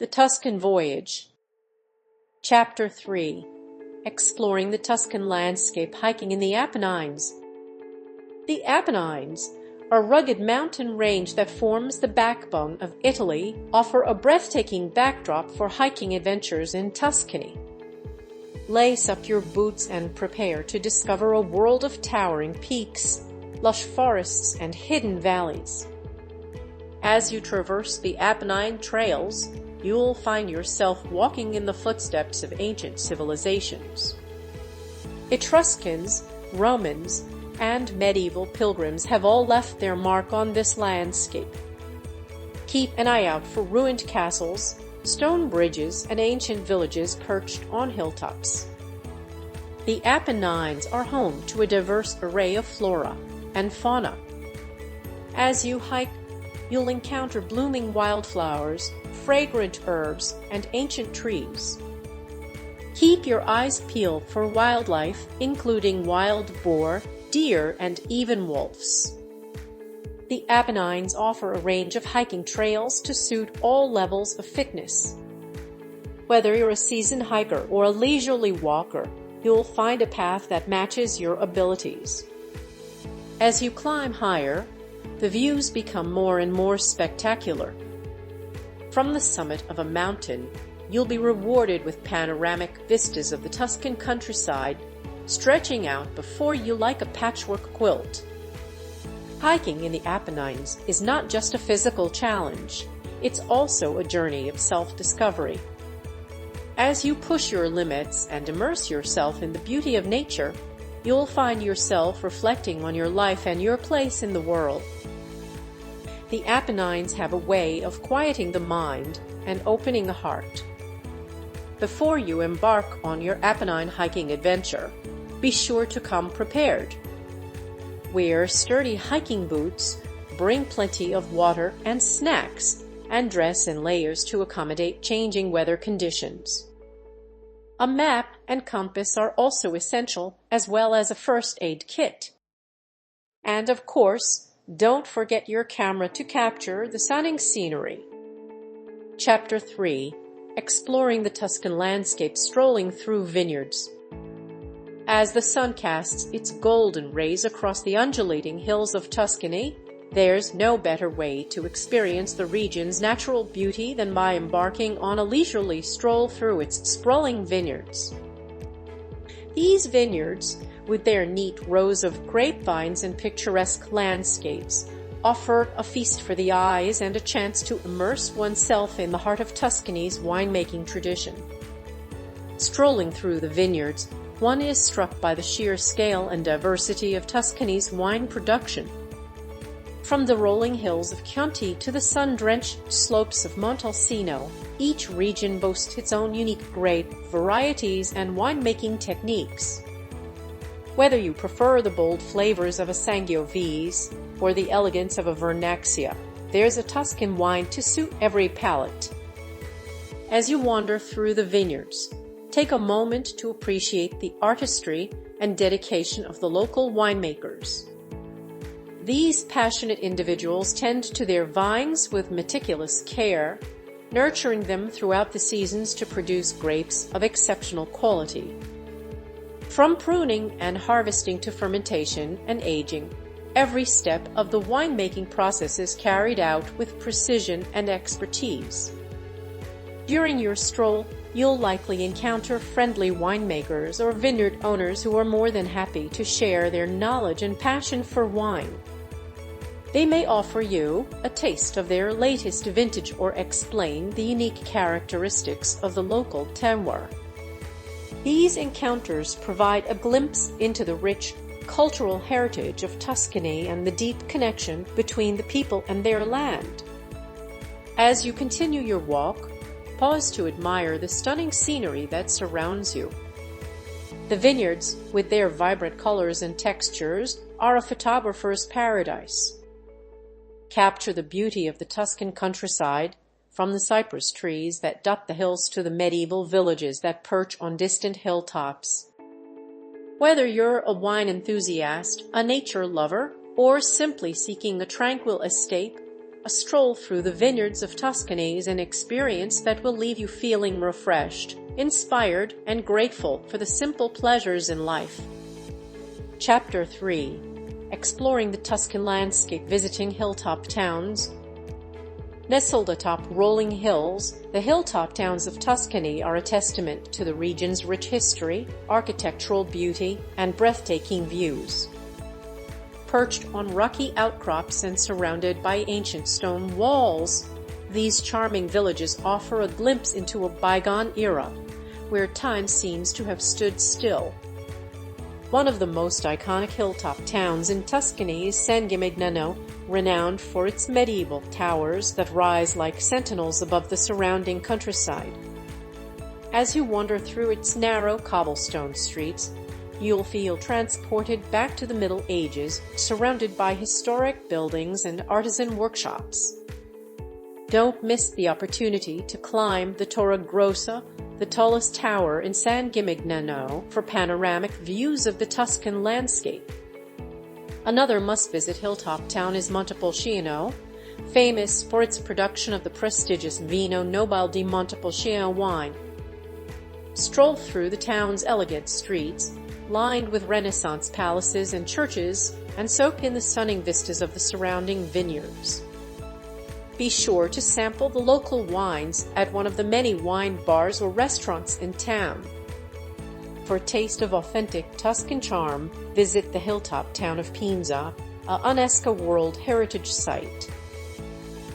The Tuscan Voyage. Chapter 3. Exploring the Tuscan landscape, hiking in the Apennines. The Apennines, a rugged mountain range that forms the backbone of Italy, offer a breathtaking backdrop for hiking adventures in Tuscany. Lace up your boots and prepare to discover a world of towering peaks, lush forests, and hidden valleys. As you traverse the Apennine trails, you'll find yourself walking in the footsteps of ancient civilizations. Etruscans, Romans, and medieval pilgrims have all left their mark on this landscape. Keep an eye out for ruined castles, stone bridges, and ancient villages perched on hilltops. The Apennines are home to a diverse array of flora and fauna. As you hike, you'll encounter blooming wildflowers, fragrant herbs, and ancient trees. Keep your eyes peeled for wildlife, including wild boar, deer, and even wolves. The Apennines offer a range of hiking trails to suit all levels of fitness. Whether you're a seasoned hiker or a leisurely walker, you'll find a path that matches your abilities. As you climb higher, the views become more and more spectacular. From the summit of a mountain, you'll be rewarded with panoramic vistas of the Tuscan countryside, stretching out before you like a patchwork quilt. Hiking in the Apennines is not just a physical challenge, it's also a journey of self-discovery. As you push your limits and immerse yourself in the beauty of nature, you'll find yourself reflecting on your life and your place in the world. The Apennines have a way of quieting the mind and opening the heart. Before you embark on your Apennine hiking adventure, be sure to come prepared. Wear sturdy hiking boots, bring plenty of water and snacks, and dress in layers to accommodate changing weather conditions. A map and compass are also essential, as well as a first aid kit. And of course, don't forget your camera to capture the stunning scenery. Chapter 3. Exploring the Tuscan landscape, strolling through vineyards. As the sun casts its golden rays across the undulating hills of Tuscany, there's no better way to experience the region's natural beauty than by embarking on a leisurely stroll through its sprawling vineyards. These vineyards, with their neat rows of grapevines and picturesque landscapes, offer a feast for the eyes and a chance to immerse oneself in the heart of Tuscany's winemaking tradition. Strolling through the vineyards, one is struck by the sheer scale and diversity of Tuscany's wine production. From the rolling hills of Chianti to the sun-drenched slopes of Montalcino, each region boasts its own unique grape varieties and winemaking techniques. Whether you prefer the bold flavors of a Sangiovese or the elegance of a Vernaccia, there's a Tuscan wine to suit every palate. As you wander through the vineyards, take a moment to appreciate the artistry and dedication of the local winemakers. These passionate individuals tend to their vines with meticulous care, nurturing them throughout the seasons to produce grapes of exceptional quality. From pruning and harvesting to fermentation and aging, every step of the winemaking process is carried out with precision and expertise. During your stroll, you'll likely encounter friendly winemakers or vineyard owners who are more than happy to share their knowledge and passion for wine. They may offer you a taste of their latest vintage or explain the unique characteristics of the local terroir. These encounters provide a glimpse into the rich cultural heritage of Tuscany and the deep connection between the people and their land. As you continue your walk, pause to admire the stunning scenery that surrounds you. The vineyards, with their vibrant colors and textures, are a photographer's paradise. Capture the beauty of the Tuscan countryside, from the cypress trees that dot the hills to the medieval villages that perch on distant hilltops. Whether you're a wine enthusiast, a nature lover, or simply seeking a tranquil escape, A stroll through the vineyards of Tuscany is an experience that will leave you feeling refreshed, inspired, and grateful for the simple pleasures in life. Chapter 3. Exploring the Tuscan landscape, visiting hilltop towns. Nestled atop rolling hills, the hilltop towns of Tuscany are a testament to the region's rich history, architectural beauty, and breathtaking views. Perched on rocky outcrops and surrounded by ancient stone walls, these charming villages offer a glimpse into a bygone era, where time seems to have stood still. One of the most iconic hilltop towns in Tuscany is San Gimignano, renowned for its medieval towers that rise like sentinels above the surrounding countryside. As you wander through its narrow cobblestone streets, you'll feel transported back to the Middle Ages, surrounded by historic buildings and artisan workshops. Don't miss the opportunity to climb the Torre Grossa, the tallest tower in San Gimignano, for panoramic views of the Tuscan landscape. Another must-visit hilltop town is Montepulciano, famous for its production of the prestigious Vino Nobile di Montepulciano wine. Stroll through the town's elegant streets, lined with Renaissance palaces and churches, and soak in the stunning vistas of the surrounding vineyards. Be sure to sample the local wines at one of the many wine bars or restaurants in town. For a taste of authentic Tuscan charm, visit the hilltop town of Pinza, a UNESCO World Heritage Site.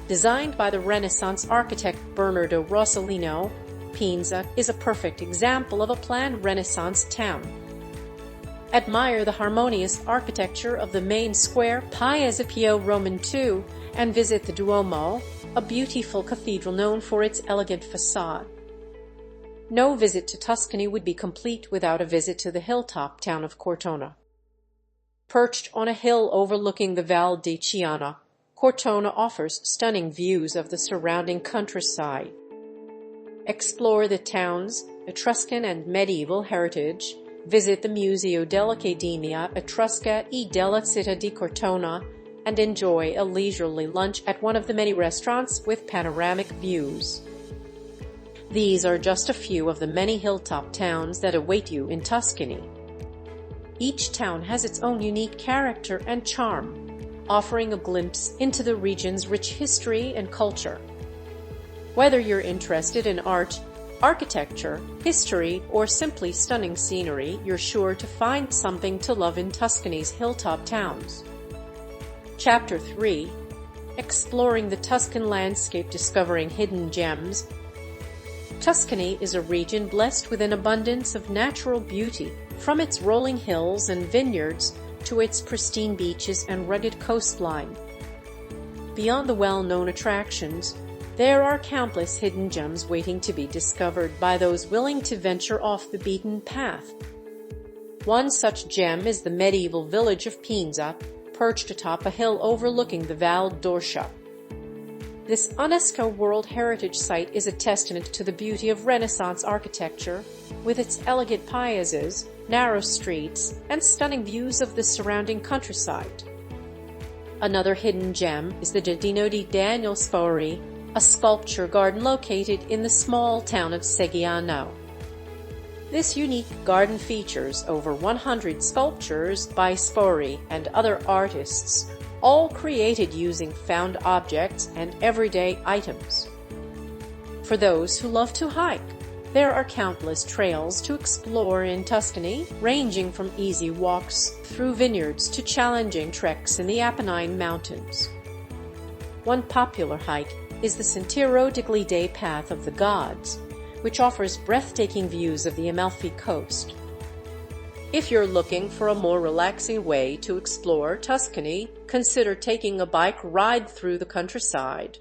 Designed by the Renaissance architect Bernardo Rossellino, Pinza is a perfect example of a planned Renaissance town. Admire the harmonious architecture of the main square Piazza Pio Roman II and visit the Duomo, a beautiful cathedral known for its elegant facade. No visit to Tuscany would be complete without a visit to the hilltop town of Cortona. Perched on a hill overlooking the Val di Chiana, Cortona offers stunning views of the surrounding countryside. Explore the town's Etruscan and medieval heritage, visit the Museo dell'Accademia Etrusca e della Città di Cortona, and enjoy a leisurely lunch at one of the many restaurants with panoramic views. These are just a few of the many hilltop towns that await you in Tuscany. Each town has its own unique character and charm, offering a glimpse into the region's rich history and culture. Whether you're interested in art, architecture, history, or simply stunning scenery, you're sure to find something to love in Tuscany's hilltop towns. Chapter 3. Exploring the Tuscan landscape, discovering hidden gems. Tuscany is a region blessed with an abundance of natural beauty, from its rolling hills and vineyards to its pristine beaches and rugged coastline. Beyond the well-known attractions, there are countless hidden gems waiting to be discovered by those willing to venture off the beaten path. One such gem is the medieval village of Pinza, perched atop a hill overlooking the Val d'Orcia. This UNESCO World Heritage Site is a testament to the beauty of Renaissance architecture, with its elegant piazzas, narrow streets, and stunning views of the surrounding countryside. Another hidden gem is the Giardino di Daniel Sforri, a sculpture garden located in the small town of Seggiano. This unique garden features over 100 sculptures by Sforri and other artists, all created using found objects and everyday items. For those who love to hike, there are countless trails to explore in Tuscany, ranging from easy walks through vineyards to challenging treks in the Apennine Mountains. One popular hike is the Sentiero degli Dei Path of the Gods, which offers breathtaking views of the Amalfi Coast. If you're looking for a more relaxing way to explore Tuscany, consider taking a bike ride through the countryside.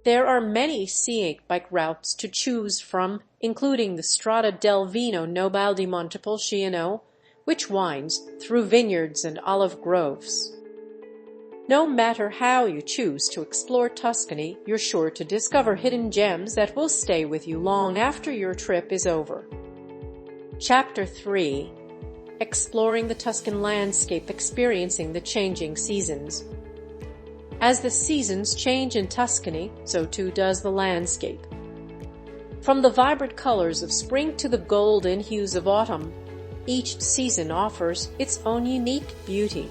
There are many scenic bike routes to choose from, including the Strada del Vino Nobile di Montepulciano, which winds through vineyards and olive groves. No matter how you choose to explore Tuscany, you're sure to discover hidden gems that will stay with you long after your trip is over. Chapter 3. Exploring the Tuscan landscape, experiencing the changing seasons. As the seasons change in Tuscany, so too does the landscape. From the vibrant colors of spring to the golden hues of autumn, each season offers its own unique beauty.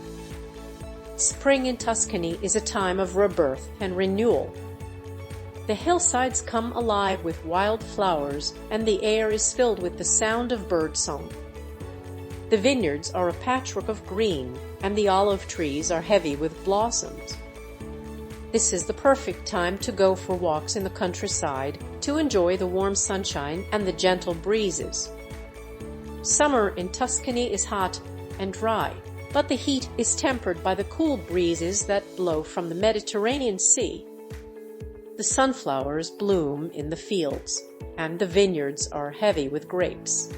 Spring in Tuscany is a time of rebirth and renewal. The hillsides come alive with wild flowers, and the air is filled with the sound of birdsong. The vineyards are a patchwork of green, and the olive trees are heavy with blossoms. This is the perfect time to go for walks in the countryside, to enjoy the warm sunshine and the gentle breezes. Summer in Tuscany is hot and dry, but the heat is tempered by the cool breezes that blow from the Mediterranean Sea. The sunflowers bloom in the fields, and the vineyards are heavy with grapes.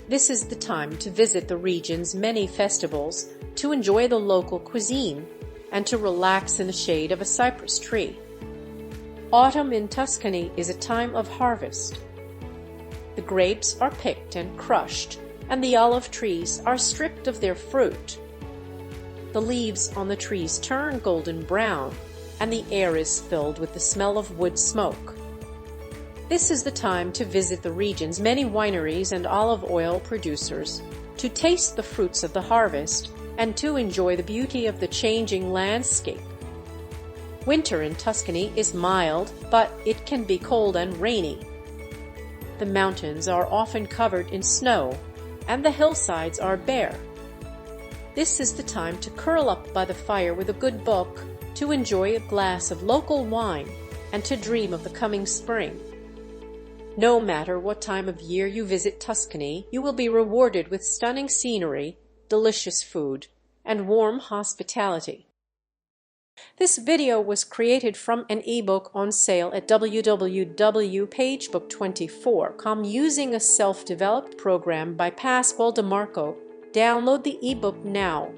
This is the time to visit the region's many festivals, to enjoy the local cuisine, and to relax in the shade of a cypress tree. Autumn in Tuscany is a time of harvest. The grapes are picked and crushed, and the olive trees are stripped of their fruit. The leaves on the trees turn golden brown, and the air is filled with the smell of wood smoke. This is the time to visit the region's many wineries and olive oil producers, to taste the fruits of the harvest, and to enjoy the beauty of the changing landscape. Winter in Tuscany is mild, but it can be cold and rainy. The mountains are often covered in snow, and the hillsides are bare. This is the time to curl up by the fire with a good book, to enjoy a glass of local wine, and to dream of the coming spring. No matter what time of year you visit Tuscany, you will be rewarded with stunning scenery, delicious food, and warm hospitality. This video was created from an ebook on sale at www.pagebook24.com using a self-developed program by Pasquale DeMarco. Download the ebook now.